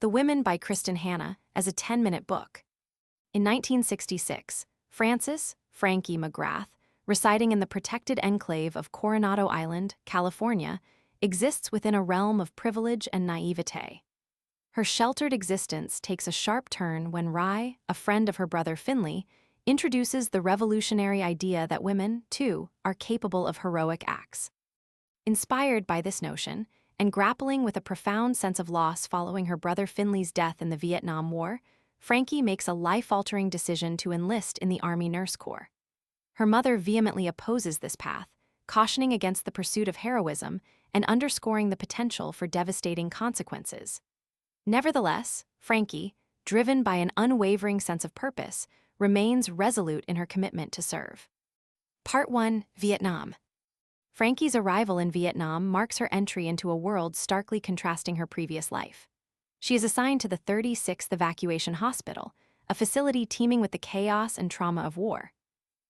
The Women by Kristin Hannah as a 10-minute book. In 1966, Frankie McGrath, residing in the protected enclave of Coronado Island, California, exists within a realm of privilege and naivete. Her sheltered existence takes a sharp turn when Rye, a friend of her brother Finley, introduces the revolutionary idea that women, too, are capable of heroic acts. Inspired by this notion, and grappling with a profound sense of loss following her brother Finley's death in the Vietnam War, Frankie makes a life-altering decision to enlist in the Army Nurse Corps. Her mother vehemently opposes this path, cautioning against the pursuit of heroism and underscoring the potential for devastating consequences. Nevertheless, Frankie, driven by an unwavering sense of purpose, remains resolute in her commitment to serve. Part 1: Vietnam. Frankie's arrival in Vietnam marks her entry into a world starkly contrasting her previous life. She is assigned to the 36th Evacuation Hospital, a facility teeming with the chaos and trauma of war.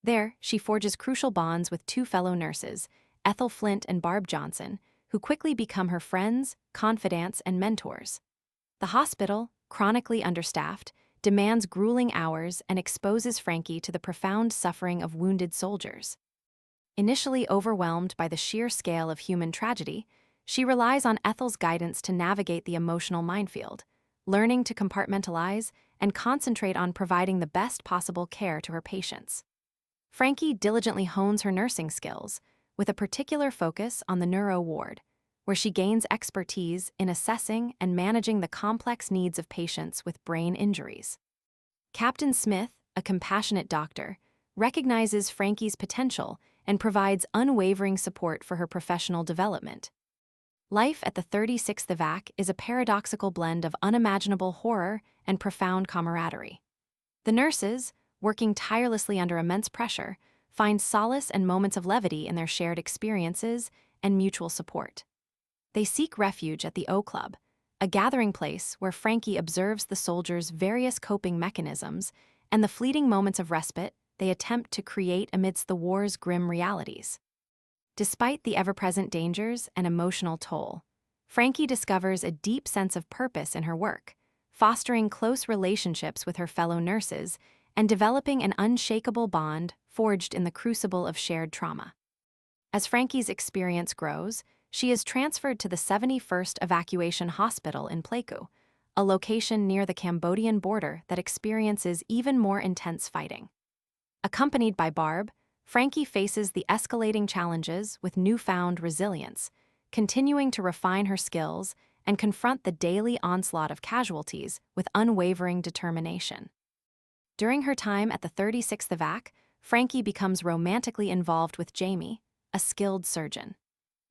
There, she forges crucial bonds with two fellow nurses, Ethel Flint and Barb Johnson, who quickly become her friends, confidants, and mentors. The hospital, chronically understaffed, demands grueling hours and exposes Frankie to the profound suffering of wounded soldiers. Initially overwhelmed by the sheer scale of human tragedy, she relies on Ethel's guidance to navigate the emotional minefield, learning to compartmentalize and concentrate on providing the best possible care to her patients. Frankie diligently hones her nursing skills, with a particular focus on the neuro ward, where she gains expertise in assessing and managing the complex needs of patients with brain injuries. Captain Smith, a compassionate doctor, recognizes Frankie's potential and provides unwavering support for her professional development. Life at the 36th Evac is a paradoxical blend of unimaginable horror and profound camaraderie. The nurses, working tirelessly under immense pressure, find solace and moments of levity in their shared experiences and mutual support. They seek refuge at the O Club, a gathering place where Frankie observes the soldiers' various coping mechanisms and the fleeting moments of respite they attempt to create amidst the war's grim realities. Despite the ever-present dangers and emotional toll, Frankie discovers a deep sense of purpose in her work, fostering close relationships with her fellow nurses and developing an unshakable bond forged in the crucible of shared trauma. As Frankie's experience grows, she is transferred to the 71st Evacuation Hospital in Pleiku, a location near the Cambodian border that experiences even more intense fighting. Accompanied by Barb, Frankie faces the escalating challenges with newfound resilience, continuing to refine her skills and confront the daily onslaught of casualties with unwavering determination. During her time at the 36th Evac, Frankie becomes romantically involved with Jamie, a skilled surgeon.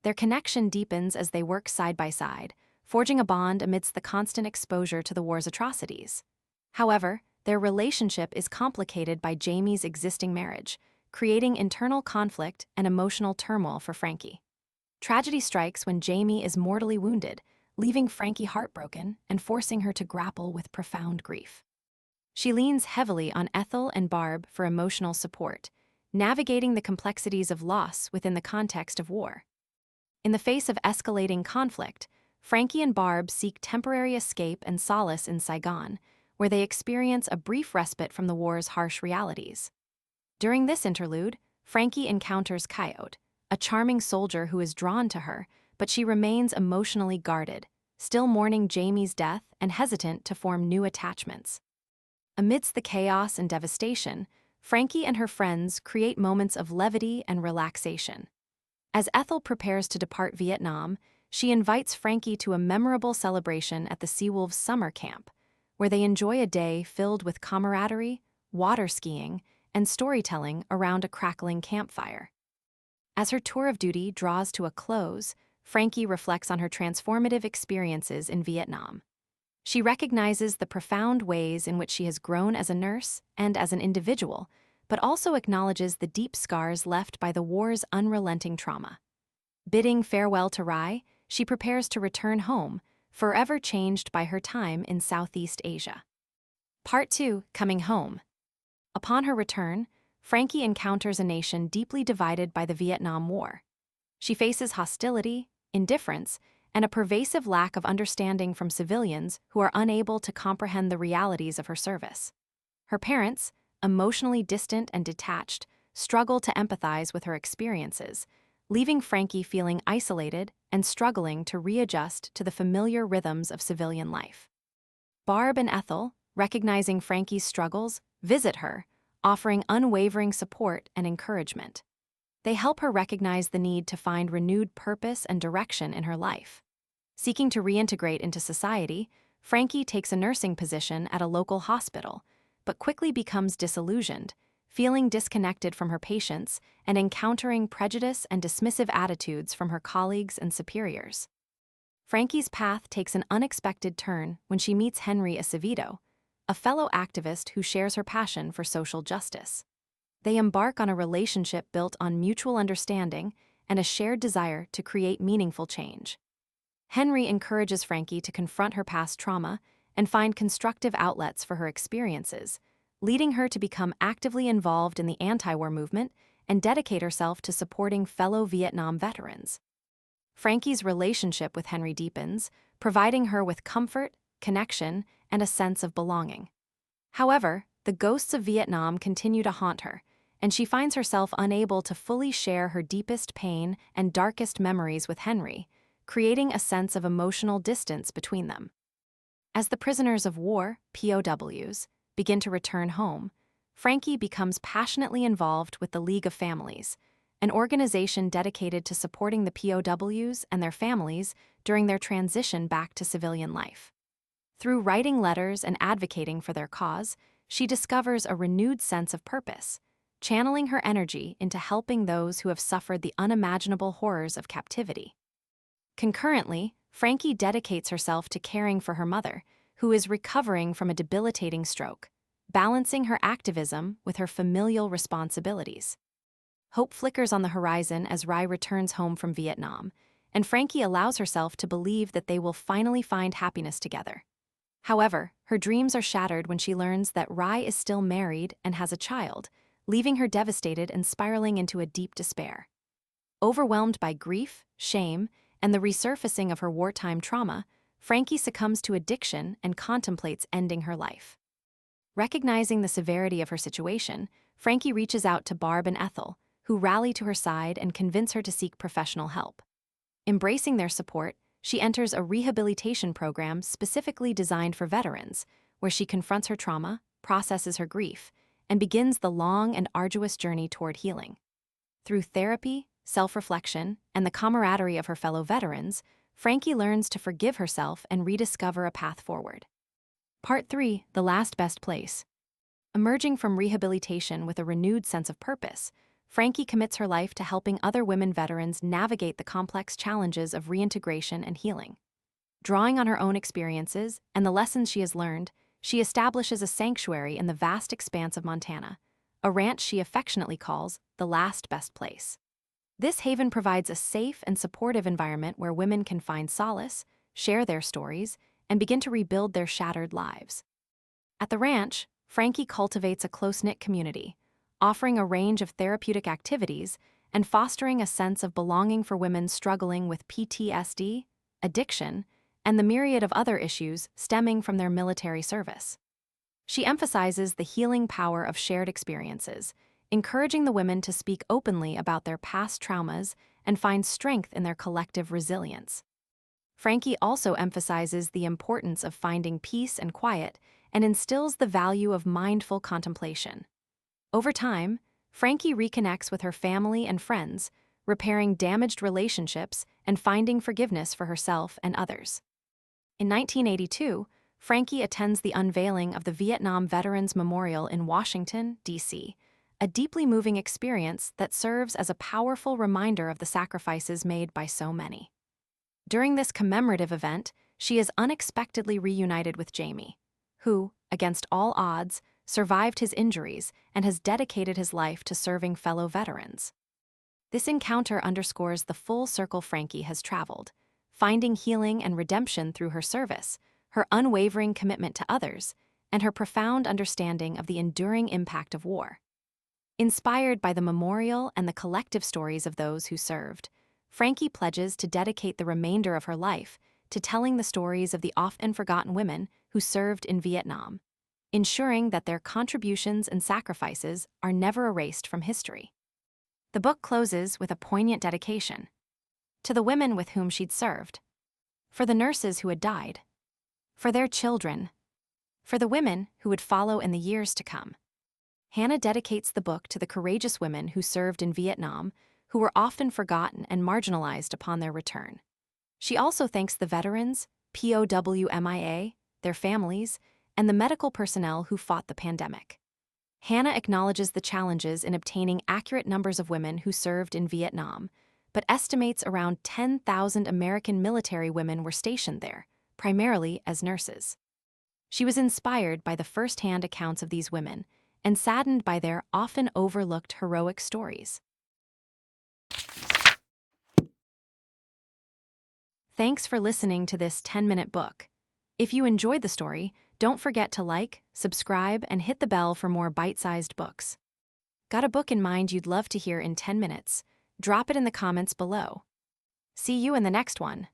Their connection deepens as they work side by side, forging a bond amidst the constant exposure to the war's atrocities. However, their relationship is complicated by Jamie's existing marriage, creating internal conflict and emotional turmoil for Frankie. Tragedy strikes when Jamie is mortally wounded, leaving Frankie heartbroken and forcing her to grapple with profound grief. She leans heavily on Ethel and Barb for emotional support, navigating the complexities of loss within the context of war. In the face of escalating conflict, Frankie and Barb seek temporary escape and solace in Saigon, where they experience a brief respite from the war's harsh realities. During this interlude, Frankie encounters Coyote, a charming soldier who is drawn to her, but she remains emotionally guarded, still mourning Jamie's death and hesitant to form new attachments. Amidst the chaos and devastation, Frankie and her friends create moments of levity and relaxation. As Ethel prepares to depart Vietnam, she invites Frankie to a memorable celebration at the Seawolves summer camp, where they enjoy a day filled with camaraderie, water skiing, and storytelling around a crackling campfire. As her tour of duty draws to a close, Frankie reflects on her transformative experiences in Vietnam. She recognizes the profound ways in which she has grown as a nurse and as an individual, but also acknowledges the deep scars left by the war's unrelenting trauma. Bidding farewell to Rye, she prepares to return home, forever changed by her time in Southeast Asia. Part 2: Coming Home. Upon her return, Frankie encounters a nation deeply divided by the Vietnam War. She faces hostility, indifference, and a pervasive lack of understanding from civilians who are unable to comprehend the realities of her service. Her parents, emotionally distant and detached, struggle to empathize with her experiences, leaving Frankie feeling isolated and struggling to readjust to the familiar rhythms of civilian life. Barb and Ethel, recognizing Frankie's struggles, visit her, offering unwavering support and encouragement. They help her recognize the need to find renewed purpose and direction in her life. Seeking to reintegrate into society, Frankie takes a nursing position at a local hospital, but quickly becomes disillusioned, feeling disconnected from her patients and encountering prejudice and dismissive attitudes from her colleagues and superiors. Frankie's path takes an unexpected turn when she meets Henry Acevedo, a fellow activist who shares her passion for social justice. They embark on a relationship built on mutual understanding and a shared desire to create meaningful change. Henry encourages Frankie to confront her past trauma and find constructive outlets for her experiences, leading her to become actively involved in the anti-war movement and dedicate herself to supporting fellow Vietnam veterans. Frankie's relationship with Henry deepens, providing her with comfort, connection, and a sense of belonging. However, the ghosts of Vietnam continue to haunt her, and she finds herself unable to fully share her deepest pain and darkest memories with Henry, creating a sense of emotional distance between them. As the prisoners of war, POWs, begin to return home, Frankie becomes passionately involved with the League of Families, an organization dedicated to supporting the POWs and their families during their transition back to civilian life. Through writing letters and advocating for their cause, she discovers a renewed sense of purpose, channeling her energy into helping those who have suffered the unimaginable horrors of captivity. Concurrently, Frankie dedicates herself to caring for her mother, who is recovering from a debilitating stroke, balancing her activism with her familial responsibilities. Hope flickers on the horizon as Rai returns home from Vietnam, and Frankie allows herself to believe that they will finally find happiness together. However, her dreams are shattered when she learns that Rai is still married and has a child, leaving her devastated and spiraling into a deep despair. Overwhelmed by grief, shame, and the resurfacing of her wartime trauma, Frankie succumbs to addiction and contemplates ending her life. Recognizing the severity of her situation, Frankie reaches out to Barb and Ethel, who rally to her side and convince her to seek professional help. Embracing their support, she enters a rehabilitation program specifically designed for veterans, where she confronts her trauma, processes her grief, and begins the long and arduous journey toward healing. Through therapy, self-reflection, and the camaraderie of her fellow veterans, Frankie learns to forgive herself and rediscover a path forward. Part 3: The Last Best Place. Emerging from rehabilitation with a renewed sense of purpose, Frankie commits her life to helping other women veterans navigate the complex challenges of reintegration and healing. Drawing on her own experiences and the lessons she has learned, she establishes a sanctuary in the vast expanse of Montana, a ranch she affectionately calls the last best place. This haven provides a safe and supportive environment where women can find solace, share their stories, and begin to rebuild their shattered lives. At the ranch, Frankie cultivates a close-knit community, offering a range of therapeutic activities and fostering a sense of belonging for women struggling with PTSD, addiction, and the myriad of other issues stemming from their military service. She emphasizes the healing power of shared experiences, encouraging the women to speak openly about their past traumas and find strength in their collective resilience. Frankie also emphasizes the importance of finding peace and quiet and instills the value of mindful contemplation. Over time, Frankie reconnects with her family and friends, repairing damaged relationships and finding forgiveness for herself and others. In 1982, Frankie attends the unveiling of the Vietnam Veterans Memorial in Washington, D.C., a deeply moving experience that serves as a powerful reminder of the sacrifices made by so many. During this commemorative event, she is unexpectedly reunited with Jamie, who, against all odds, survived his injuries and has dedicated his life to serving fellow veterans. This encounter underscores the full circle Frankie has traveled, finding healing and redemption through her service, her unwavering commitment to others, and her profound understanding of the enduring impact of war. Inspired by the memorial and the collective stories of those who served, Frankie pledges to dedicate the remainder of her life to telling the stories of the often forgotten women who served in Vietnam, ensuring that their contributions and sacrifices are never erased from history. The book closes with a poignant dedication to the women with whom she'd served, for the nurses who had died, for their children, for the women who would follow in the years to come. Hannah dedicates the book to the courageous women who served in Vietnam, who were often forgotten and marginalized upon their return. She also thanks the veterans, POWMIA, their families, and the medical personnel who fought the pandemic. Hannah acknowledges the challenges in obtaining accurate numbers of women who served in Vietnam, but estimates around 10,000 American military women were stationed there, primarily as nurses. She was inspired by the first-hand accounts of these women and saddened by their often overlooked heroic stories. Thanks for listening to this 10-minute book. If you enjoyed the story, don't forget to like, subscribe, and hit the bell for more bite-sized books. Got a book in mind you'd love to hear in 10 minutes? Drop it in the comments below. See you in the next one.